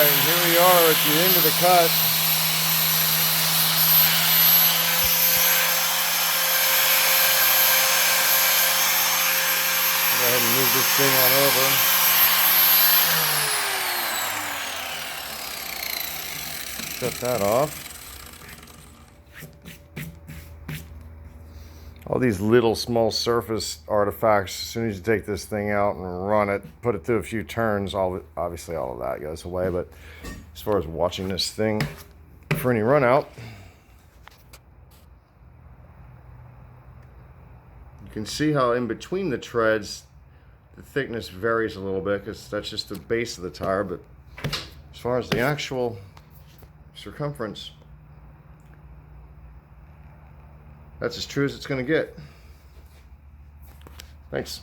Alright, and here we are at the end of the cut. Go ahead and move this thing on over. Shut that off. All these little small surface artifacts, as soon as you take this thing out and run it, put it through a few turns, obviously all of that goes away. But as far as watching this thing for any run out, you can see how in between the treads, the thickness varies a little bit because that's just the base of the tire. But as far as the actual circumference, that's as true as it's going to get. Thanks.